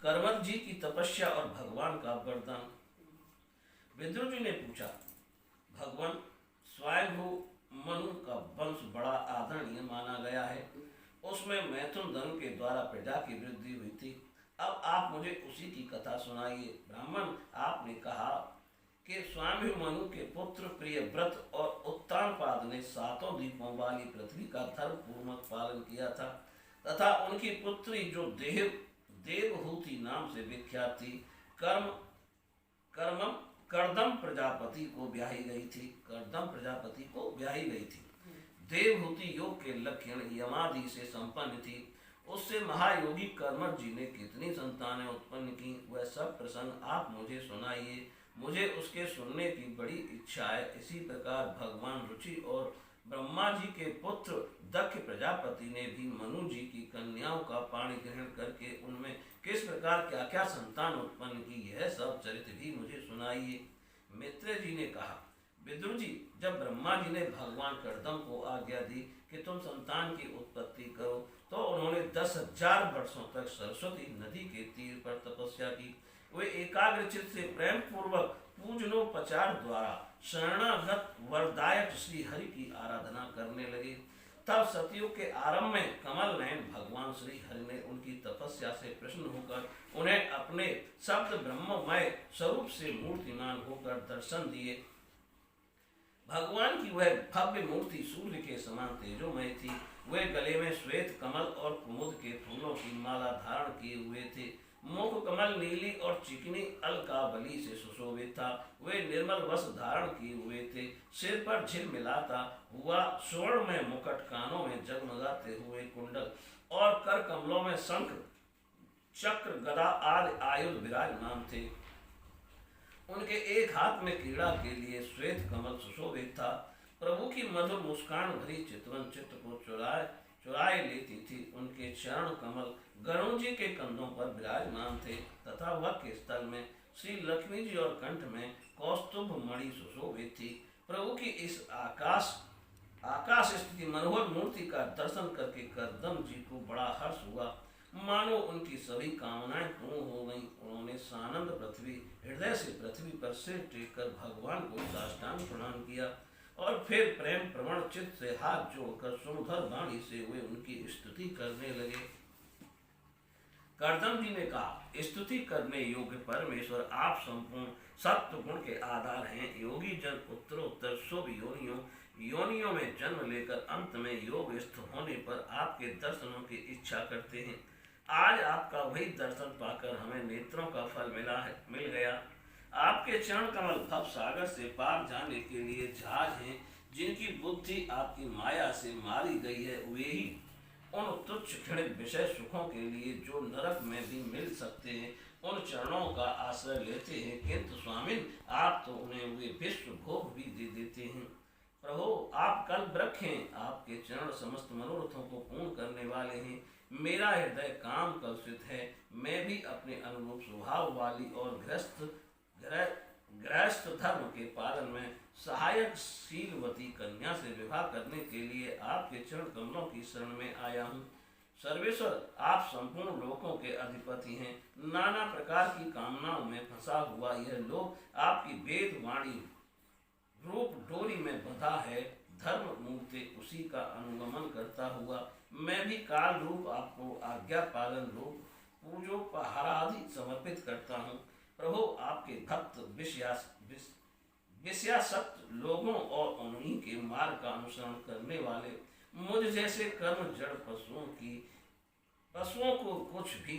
करमर जी की तपस्या और भगवान का वरदान। विदुर जी ने पूछा, भगवान, स्वयंभू मनु का वंश बड़ा आदरणीय माना गया है। उसमें मैथुन धन के द्वारा प्रजा की वृद्धि हुई थी। अब आप मुझे उसी की कथा सुनाइए। ब्राह्मण, आपने कहा कि स्वामी मनु के पुत्र प्रिय व्रत और उत्तानपाद ने सातों द्वीपों वाली पृथ्वी का धर्म पूर्वक पालन किया था तथा उनकी पुत्री जो देवहूति नाम से विख्यात थी, कर्म कर्मम करदम प्रजापति को ब्याही गई थी। करदम प्रजापति को ब्याही गई थी। देवहूति योग के लक्षण यमादि से संपन्न थी। उससे महायोगी कर्मठ जी ने कितनी संतानें उत्पन्न की, वह सब प्रसंग आप मुझे सुनाइए। मुझे उसके सुनने की बड़ी इच्छा है। इसी प्रकार भगवान रुचि और ब्रह्मा जी के पुत्र दक्ष प्रजापति ने भी मनु जी की कन्याओं का पाणी ग्रहण करके उनमें किस प्रकार क्या क्या संतान उत्पन्न की, यह सब चरित्र भी मुझे सुनाइए। मित्र जी ने कहा, विदुर जी, जब ब्रह्मा जी ने भगवान कर्दम को आज्ञा दी कि तुम संतान की उत्पत्ति करो, तो उन्होंने 10,000 वर्षों तक सरस्वती नदी के तीर पर तपस्या की। वे एकाग्रचित से प्रेम पूर्वक पूजनोपचार द्वारा शरणागत वरदायक श्री हरि की आराधना करने लगे। तब सतयुग के आरंभ में कमल नयन भगवान श्री हरि ने उनकी तपस्या से प्रसन्न होकर उन्हें अपने शब्द ब्रह्ममय स्वरूप से मूर्तिमान होकर दर्शन दिए। भगवान की वह भव्य मूर्ति सूर्य के समान तेजोमय थी। वे गले में श्वेत कमल और कुमुद के फूलों की माला धारण किए हुए थे। मुख कमल नीली और चिकनी अलकावली से सुशोभित था। वे निर्मल वस्त्र धारण किए हुए थे। सिर पर झिलमिलाता हुआ स्वर्ण में मुकुट, कानों में जगमगाते हुए कुंडल और कर कमलों में शंख चक्र गदा आदि आयुध विराजमान थे। उनके एक हाथ में क्रीड़ा के लिए श्वेत कमल सुशोभित था। प्रभु की मधुर मुस्कान भरी चितवन चित्त को चुराए लेती थी। उनके चरण कमल गरुण जी के कंधों पर विराजमान थे तथा वक्ष के स्थल में श्री लक्ष्मी जी और कंठ में कौस्तुभ मणि सुशोभित थी। प्रभु की इस आकाश स्थिति मनोहर मूर्ति का दर्शन करके करदम जी को बड़ा हर्ष हुआ, मानो उनकी सभी कामनाएं पूर्ण हो गईं। उन्होंने सानंद हृदय से पृथ्वी पर सिर टेक कर भगवान को साष्टांग प्रणाम किया और फिर प्रेम प्रवण चित्त से हाथ जोड़कर सुमधुर वाणी से वे उनकी स्तुति करने लगे। करदम जी ने कहा, स्तुति करने योग्य परमेश्वर, आप संपूर्ण सत्व गुण के आधार हैं। योगी जन उत्तरोत्तर शुभ योनियों में जन्म लेकर अंत में योगस्थ होने पर आपके दर्शनों की इच्छा करते हैं। आज आपका वही दर्शन पाकर हमें नेत्रों का फल मिल गया। आपके चरण कमल भव सागर से पार जाने के लिए जहाज हैं। जिनकी बुद्धि आपकी माया से मारी गई है, वे ही उन तुच्छ क्षणिक विषय सुखों के लिए जो नरक में भी मिल सकते हैं, उन चरणों का आश्रय लेते हैं। किंतु स्वामी, आप तो उन्हें वे विश्व भोग भी दे देते हैं। प्रभु, आप कल्प रखें। आपके चरण समस्त मनोरथों को पूर्ण करने वाले हैं। मेरा हृदय काम कलुषित है। मैं भी अपने अनुरूप स्वभाव वाली और गृहस्थ धर्म के पालन में सहायक शीलवती कन्या से विवाह करने के लिए आपके चरण कमलों की शरण में आया हूँ। सर्वेश्वर, आप संपूर्ण लोकों के अधिपति हैं। नाना प्रकार की कामनाओं में फंसा हुआ यह लोक आपकी वेद वाणी रूप डोरी में बंधा है। धर्म मूर्ति उसी का अनुगमन करता हुआ मैं भी काल रूप आपको आज्ञा पालन रूप पूजोपहारादि समर्पित करता हूँ। प्रभु, आपके भक्त विषयासक्त लोगों और उन्हीं के मार्ग का अनुसरण करने वाले मुझ जैसे कर्म जड़ पशुओं को कुछ भी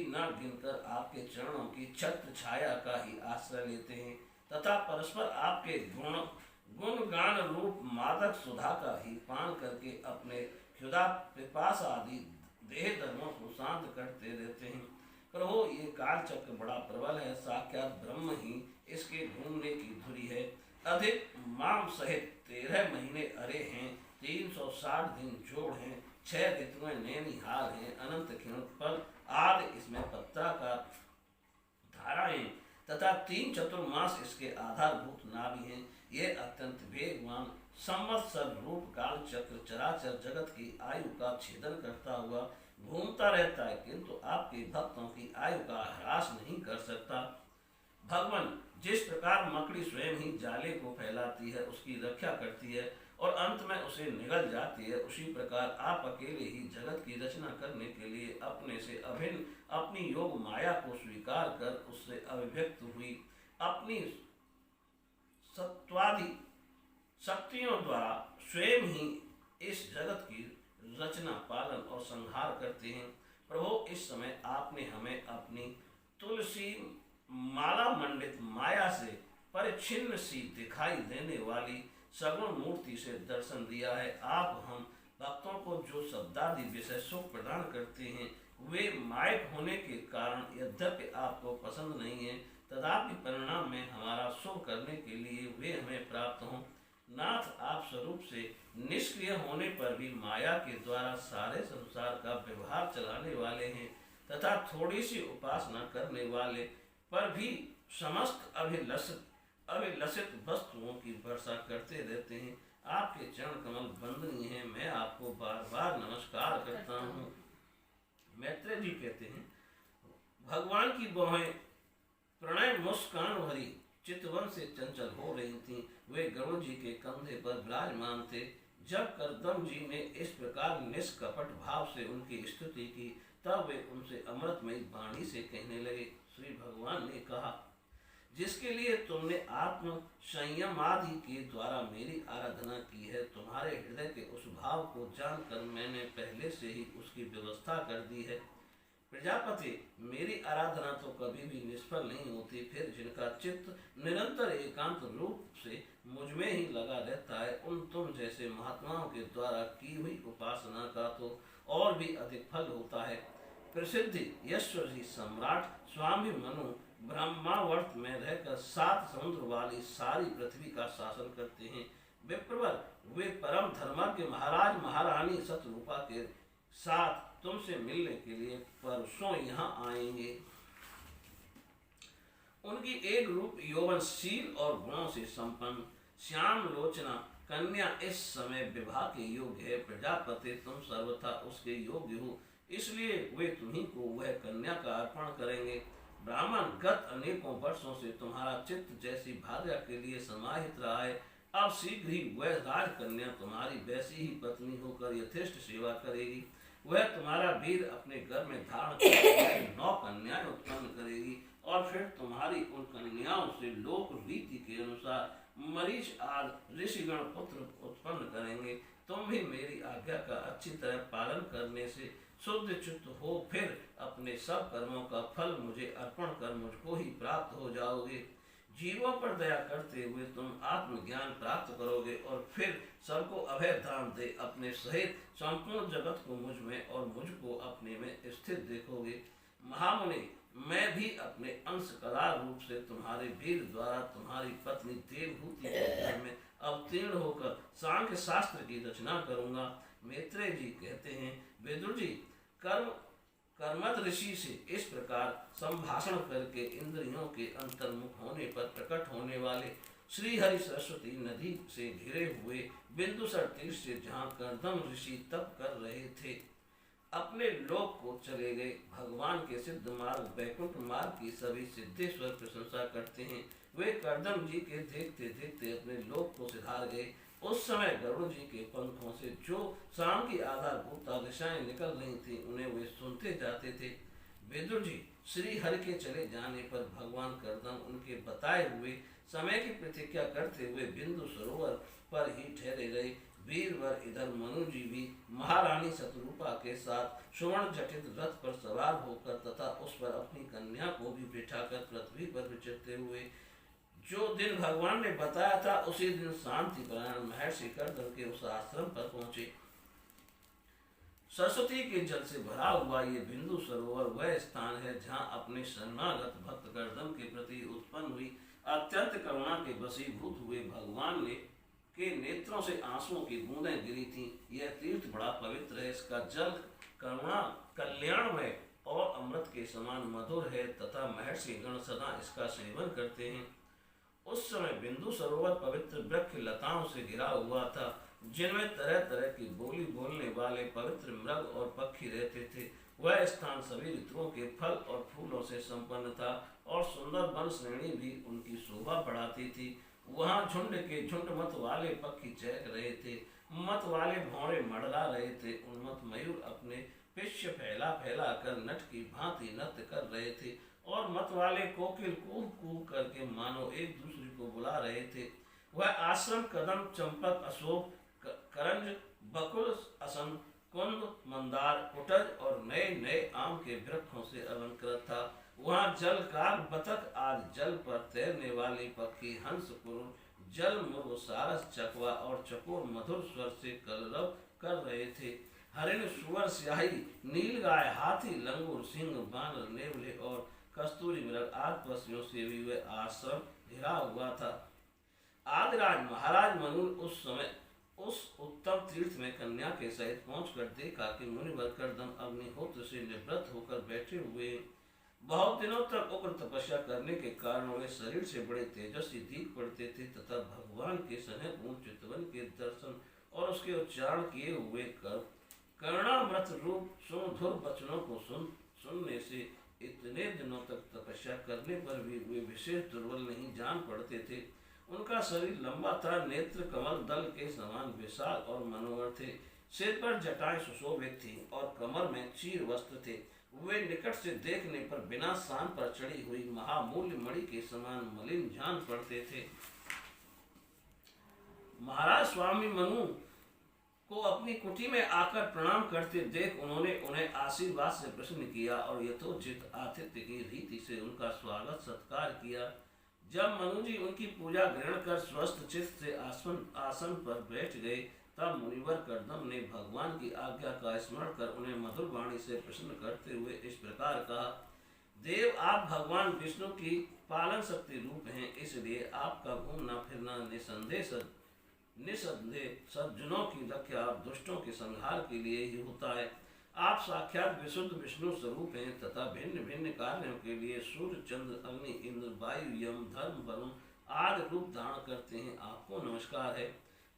न गिनकर आपके चरणों की छत्र छाया का ही आश्रय लेते हैं तथा परस्पर आपके गुणगान रूप मादक सुधा का ही पान करके अपने क्षुधा पिपासा आदि देह धर्मों को शांत करते रहते हैं। प्रभु, ये काल चक्र बड़ा प्रबल है। साक्षात ब्रह्म ही इसके ढूंढने की धुरी है। अधिक माम सहित 13 महीने अरे हैं, 360 दिन जोड़ हैं, 6 ऋतुएं नैनिहाल हैं, अनंत क्षण फल आदि इसमें पत्ता का धाराएं तथा 3 चतुर्मास इसके आधारभूत नाभि हैं। ये अत्यंत वेगवान संवत्सर रूप काल चक्र चराचर जगत की आयु का छेदन करता हुआ घूमता रहता है, किंतु आपके भक्तों की आयु का ह्रास नहीं कर सकता। भगवान जिस प्रकार मकड़ी स्वयं ही जाले को फैलाती है, उसकी रक्षा करती है और अंत में उसे निगल जाती है, उसी प्रकार आप अकेले ही जगत की रचना करने के लिए अपने से अभिन्न अपनी योग माया को स्वीकार कर उससे अभिव्यक्त हुई अपनी सत्वादि शक्तियों द्वारा स्वयं ही इस जगत की रचना, पालन और संहार करते हैं। प्रभु, इस समय आपने हमें अपनी तुलसी माला मंडित माया से परिच्छिन्न सी दिखाई देने वाली सगुण मूर्ति से दर्शन दिया है। आप हम भक्तों को जो शब्दादि विषय सुख प्रदान करते हैं, वे मायक होने के कारण यद्यपि आपको पसंद नहीं है, तथापि परिणाम में हमारा शुभ करने के लिए वे हमें प्राप्त हों। नाथ, आप स्वरूप से निष्क्रिय होने पर भी माया के द्वारा सारे संसार का व्यवहार चलाने वाले हैं तथा थोड़ी सी उपासना करने वाले पर भी समस्त अभिलषित वस्तुओं की वर्षा करते रहते हैं। आपके चरण कमल वंदनीय हैं, मैं आपको बार बार नमस्कार करता हूँ। मैत्रेय जी कहते हैं, भगवान की बाहें प्रणय मुस्कान भरी चितवन से चंचल हो रही थीं। वे गरुड़ जी के कंधे पर विराजमान थे। जब करदम जी ने इस प्रकार निष्कपट भाव से उनकी स्तुति की, तब वे उनसे अमृतमयी वाणी से कहने लगे। श्री भगवान ने कहा, जिसके लिए तुमने आत्म संयम आदि के द्वारा मेरी आराधना की है, तुम्हारे हृदय के उस भाव को जानकर मैंने पहले से ही उसकी व्यवस्था कर दी है। प्रजापति, मेरी आराधना तो कभी भी निष्फल नहीं होती, फिर जिनका चित्त निरंतर एकांत रूप से मुझ में ही लगा रहता है, उन तुम जैसे महात्माओं के द्वारा की हुई उपासना का तो और भी अधिक फल होता है। प्रसिद्ध यशस्वी सम्राट स्वामी मनु ब्रह्मावर्त में रहकर 7 समुद्र वाली सारी पृथ्वी का शासन करते हैं। विप्रवर, वे परम धर्मज्ञ महाराज महारानी शतरूपा के साथ तुमसे मिलने के लिए परसों यहाँ आएंगे। उनकी एक रूप यौवनशील और गुणों से संपन्न श्याम लोचना कन्या इस समय विवाह के योग्य है। प्रजापति, तुम सर्वथा उसके योग्य हो, इसलिए वे तुम्ही को वह कन्या का अर्पण करेंगे। ब्राह्मण, गत अनेकों वर्षों से तुम्हारा चित्त जैसी भार्या के लिए समाहित रहा है, अब शीघ्र ही वह राजकन्या तुम्हारी वैसी ही पत्नी होकर यथेष्ट सेवा करेगी। वह तुम्हारा वीर अपने घर में धारण कर 9 कन्याएं उत्पन्न करेगी और फिर तुम्हारी उन कन्याओं से लोक रीति के अनुसार मरीच आदि ऋषिगण पुत्र उत्पन्न करेंगे। तुम भी मेरी आज्ञा का अच्छी तरह पालन करने से शुद्ध चित्त हो, फिर अपने सब कर्मों का फल मुझे अर्पण कर मुझको ही प्राप्त हो जाओगे। जीवों पर दया करते हुए तुम आत्मज्ञान प्राप्त करोगे और फिर सबको अभय दान दे अपने सहित संपूर्ण जगत को मुझ में और मुझको अपने में स्थित देखोगे। महामुनि, मैं भी अपने अंश कला रूप से तुम्हारे वीर द्वारा तुम्हारी पत्नी देवहूति के घर में अवतीर्ण होकर सांख्य शास्त्र की रचना करूंगा। मैत्रेय जी कहते हैं, विदुर जी, कर्मठ ऋषि से इस प्रकार संभाषण करके इंद्रियों के अंतर्मुख होने पर प्रकट होने वाले श्री हरि सरस्वती नदी से घिरे हुए बिंदुसर तीर्थ से जहाँ कर्दम ऋषि तप कर रहे थे, अपने लोक को चले गए। भगवान के सिद्ध मार्ग वैकुंठ मार्ग की सभी सिद्धेश्वर प्रशंसा करते हैं। वे कर्दम जी के देखते देखते अपने लोक को सिधार गए। उस समय गरुड़ जी के पंखों से जो शाम की आधारभूत दिशाएं निकल रही थी, उन्हें वे सुनते जाते थे। विदुर जी, श्री हरि के चले जाने पर भगवान कर्दम उनके बताए हुए समय की प्रतीक्षा करते हुए बिंदु सरोवर पर ही ठहरे रहे। वीरवर इधर मनु जी भी महारानी शतरूपा के साथ सुवर्ण जटित रथ पर सवार होकर तथा उस पर अपनी कन्या को भी बिठाकर पृथ्वी पर विचरते हुए जो दिन भगवान ने बताया था, उसी दिन शांति परायण महर्षि कर्दम के उस आश्रम पर पहुंचे। सरस्वती के जल से भरा हुआ ये बिंदु सरोवर वह स्थान है जहाँ अपने शरणागत भक्त कर्दम के प्रति उत्पन्न हुई अत्यंत करुणा के वशीभूत हुए भगवान ने के नेत्रों से आंसुओं की बूंदें गिरी थीं। यह तीर्थ बड़ा पवित्र है, इसका जल करुणा कल्याणमय और अमृत के समान मधुर है तथा महर्षि गण सदा इसका सेवन करते हैं। उस समय बिंदु सरोवर पवित्र वृक्ष लताओं से घिरा हुआ था, जिनमें तरह तरह की बोली बोलने वाले पवित्र मृग और पक्षी रहते थे। वह स्थान सभी ऋतुओं के फल और फूलों से संपन्न था और सुंदर वन श्रेणी भी उनकी शोभा बढ़ाती थी। वहां झुंड के झुंड मत वाले पक्षी चहक रहे थे, मत वाले भौरे मड़रा रहे थे। उन्मत्त मयूर अपने पिष्य फैला फैला कर नट की भांति नृत्य कर रहे थे और मत वाले कोकिल कूक कूक करके मानो एक दूसरे को बुला रहे थे। वह आश्रम कदम चंपक अशोक करंज बकुल असन कुंद मंदार कुटज और नए नए आम के वृक्षों से अलंकृत था। वहाँ जल काग बतख आज जल पर तैरने वाली पक्षी हंस कुरुर जल मुर्ग सारस चकवा और चकोर मधुर स्वर से कलरव कर रहे थे। हरिण सुअर स्याही नील गाय हाथी लंगूर सिंह बानर नेवले और कस्तूरी मृग आदि पक्षियों से भी वह आश्रम घिरा हुआ था। आदिराज महाराज मनु उस समय उस उत्तम तीर्थ में कन्या के सहित पहुंचकर देखा कि मुनिवर कर्दम अग्निहोत्र से निवृत्त होकर बैठे हुए। बहुत दिनों तक उग्र तपस्या करने के कारण वे शरीर से बड़े तेजस्वी दीख पड़ते थे तथा भगवान के स्नेह पूर्ण चितवन के दर्शन और उसके उच्चारण किए हुए कर्णामृत रूप सुमधुर वचनों को सुनने से इतने दिनों तक तपस्या करने पर भी वे विशेष दुर्बल नहीं जान पड़ते थे। उनका शरीर लंबा था, नेत्र कमल दल के समान विशाल और मनोहर थे। सिर पर जटाएं सुशोभित थी और कमर में चीर वस्त्र थे। वे निकट से देखने पर बिना सान पर चढ़ी हुई महामूल्य मणि के समान मलिन जान पड़ते थे। महाराज स्वामी मनु को अपनी कुटी में आकर प्रणाम करते देख उन्होंने उन्हें आशीर्वाद से प्रसन्न किया और यथोचित आतिथ्य की रीति से उनका स्वागत सत्कार किया। जब मनु जी उनकी पूजा ग्रहण कर स्वस्थ चित्त से आसन पर बैठ गए, तब मुनिवर कर्दम ने भगवान की आज्ञा का स्मरण कर उन्हें मधुर वाणी से प्रसन्न करते हुए इस प्रकार कहा। देव, आप भगवान विष्णु की पालन शक्ति रूप हैं, इसलिए आपका घूमना फिरना निसंदेह सज्जनों की रक्षा और दुष्टों के संहार के लिए ही होता है। आप साक्षात विशुद्ध विष्णु स्वरूप हैं तथा भिन्न भिन्न कार्यों के लिए सूर्य चंद्र अग्नि इंद्र वायु यम धर्म वरुण आदि रूप धारण करते हैं। आपको नमस्कार है।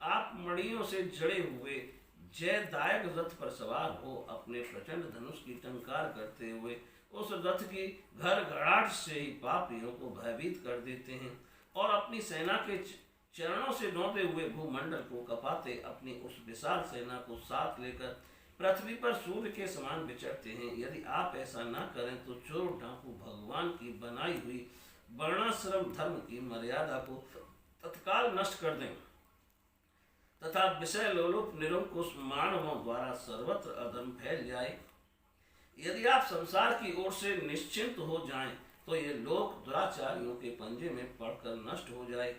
आप मणियों से जड़े हुए जयदायक रथ पर सवार हो अपने प्रचंड धनुष की टंकार करते हुए उस रथ की घर गड़ाट से ही पापियों को भयभीत कर देते हैं और अपनी सेना के चरणों से ढोते हुए भूमंडल को कपाते अपनी उस विशाल सेना को साथ लेकर पृथ्वी पर सूर्य के समान विचरते हैं। यदि आप ऐसा न करें तो चोर डाकू भगवान की बनाई हुई वर्णाश्रम धर्म की मर्यादा को तत्काल नष्ट कर दें तथा विषय लोलुप निरंकुश मानवों द्वारा सर्वत्र अधर्म फैल जाए। यदि आप संसार की ओर से निश्चिंत हो जाएं तो ये लोक दुराचारियों के पंजे में पड़कर नष्ट हो जाए।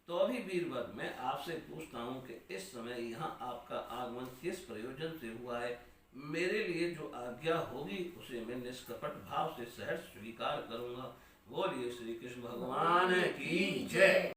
तो अभी वीरवर, मैं आपसे पूछता हूँ कि इस समय यहाँ आपका आगमन किस प्रयोजन से हुआ है। मेरे लिए जो आज्ञा होगी उसे मैं निष्कपट भाव से सहर्ष स्वीकार करूँगा। बोलिए श्री कृष्ण भगवान की जय।